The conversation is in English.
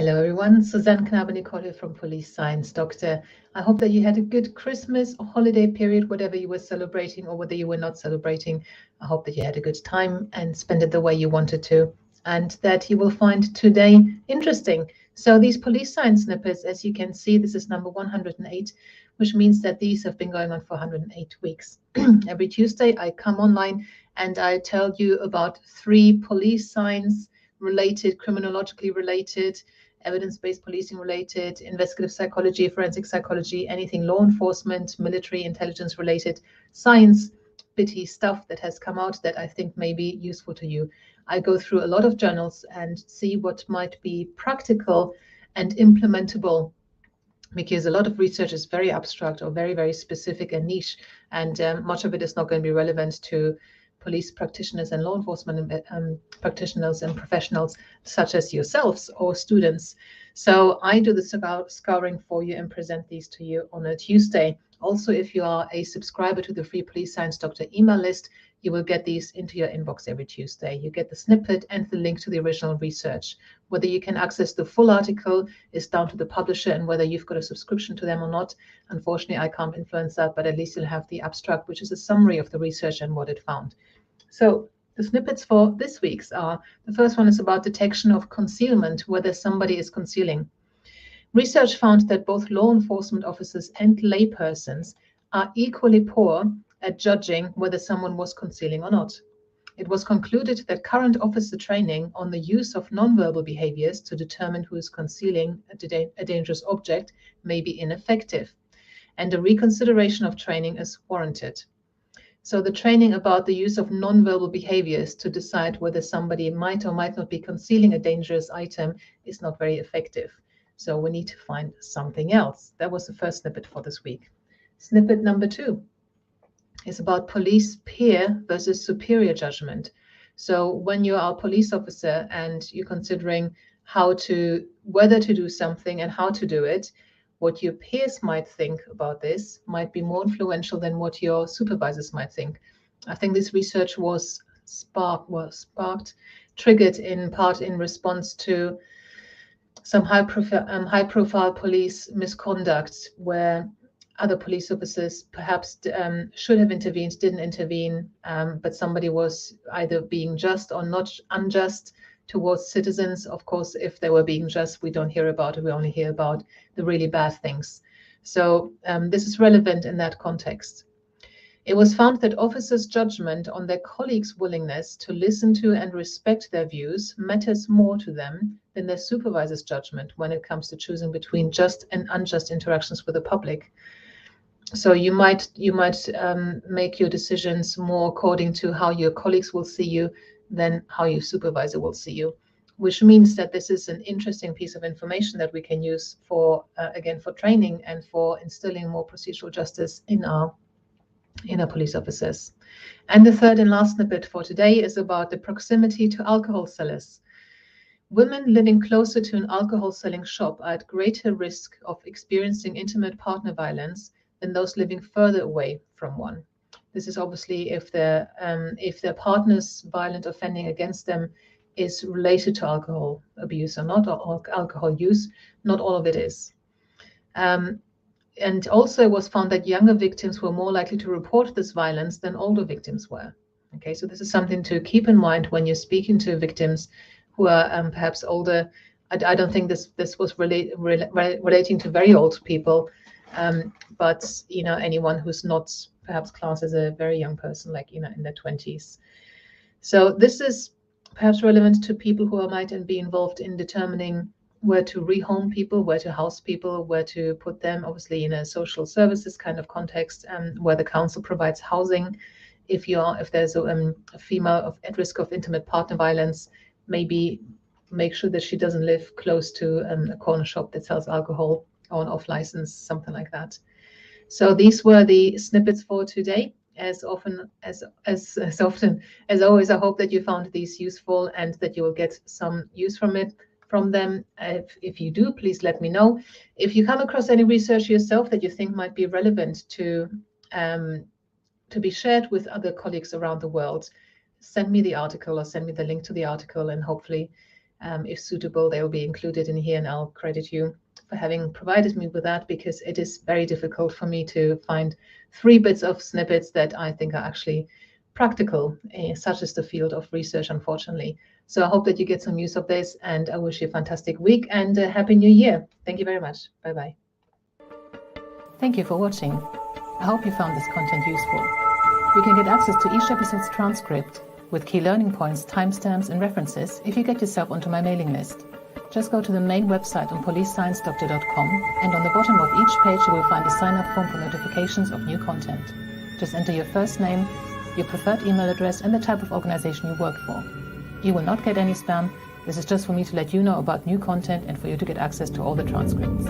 Hello everyone, Suzanne Knabe-Nicole here from Police Science Doctor. I hope that you had a good Christmas or holiday period, whatever you were celebrating or whether you were not celebrating. I hope that you had a good time and spent it the way you wanted to, and that you will find today interesting. So these police science snippets, as you can see, this is number 108, which means that these have been going on for 108 weeks. Every Tuesday I come online and I tell you about 3 police science related, criminologically related, evidence-based policing related, investigative psychology, forensic psychology, anything law enforcement, military intelligence related, science, bitty stuff that has come out that I think may be useful to you. I go through a lot of journals and see what might be practical and implementable, because a lot of research is very abstract or very, very specific and niche, and much of it is not going to be relevant to police practitioners and law enforcement practitioners and professionals such as yourselves or students. So I do the scouring for you and present these to you on a Tuesday. Also, if you are a subscriber to the free Police Science Doctor email list, you will get these into your inbox every Tuesday. You get the snippet and the link to the original research. Whether you can access the full article is down to the publisher and whether you've got a subscription to them or not. Unfortunately, I can't influence that, but at least you'll have the abstract, which is a summary of the research and what it found. So the snippets for this week's are, the first one is about detection of concealment, whether somebody is concealing. Research found that both law enforcement officers and laypersons are equally poor at judging whether someone was concealing or not. It was concluded that current officer training on the use of nonverbal behaviors to determine who is concealing a dangerous object may be ineffective, and a reconsideration of training is warranted. So the training about the use of nonverbal behaviors to decide whether somebody might or might not be concealing a dangerous item is not very effective. So we need to find something else. That was the first snippet for this week. Snippet number 2 is about police peer versus superior judgment. So when you are a police officer and you're considering whether to do something and how to do it, what your peers might think about this might be more influential than what your supervisors might think. I think this research was triggered in part in response to some high-profile police misconduct where other police officers perhaps should have intervened, didn't intervene, but somebody was either being just or not unjust towards citizens. Of course, if they were being just, we don't hear about it. We only hear about the really bad things. So this is relevant in that context. It was found that officers' judgment on their colleagues' willingness to listen to and respect their views matters more to them than their supervisor's judgment when it comes to choosing between just and unjust interactions with the public. So you might make your decisions more according to how your colleagues will see you than how your supervisor will see you, which means that this is an interesting piece of information that we can use for, again, for training and for instilling more procedural justice in our police officers. And the third and last snippet for today is about the proximity to alcohol sellers. Women living closer to an alcohol selling shop are at greater risk of experiencing intimate partner violence than those living further away from one. This is obviously if their partner's violent offending against them is related to alcohol abuse or not, or alcohol use. Not all of it is. And also it was found that younger victims were more likely to report this violence than older victims were. Okay, so this is something to keep in mind when you're speaking to victims who are perhaps older. I don't think this was relating to very old people, but anyone who's not perhaps classed as a very young person, like in their 20s. So this is perhaps relevant to people who might be involved in determining where to rehome people, where to house people, where to put them, obviously in a social services kind of context, where the council provides housing. If there's a female at risk of intimate partner violence, maybe make sure that she doesn't live close to a corner shop that sells alcohol or an off license, something like that. So these were the snippets for today. As often as always, I hope that you found these useful and that you will get some use from them. If you do, please let me know. If you come across any research yourself that you think might be relevant to be shared with other colleagues around the world, send me the article or send me the link to the article, and hopefully If suitable, they will be included in here, and I'll credit you for having provided me with that, because it is very difficult for me to find 3 bits of snippets that I think are actually practical, such as the field of research, unfortunately. So I hope that you get some use of this, and I wish you a fantastic week and a Happy New Year. Thank you very much. Bye-bye. Thank you for watching. I hope you found this content useful. You can get access to each episode's transcript with key learning points, timestamps, and references if you get yourself onto my mailing list. Just go to the main website on policesciencedoctor.com, and on the bottom of each page you will find a sign-up form for notifications of new content. Just enter your first name, your preferred email address, and the type of organization you work for. You will not get any spam. This is just for me to let you know about new content and for you to get access to all the transcripts.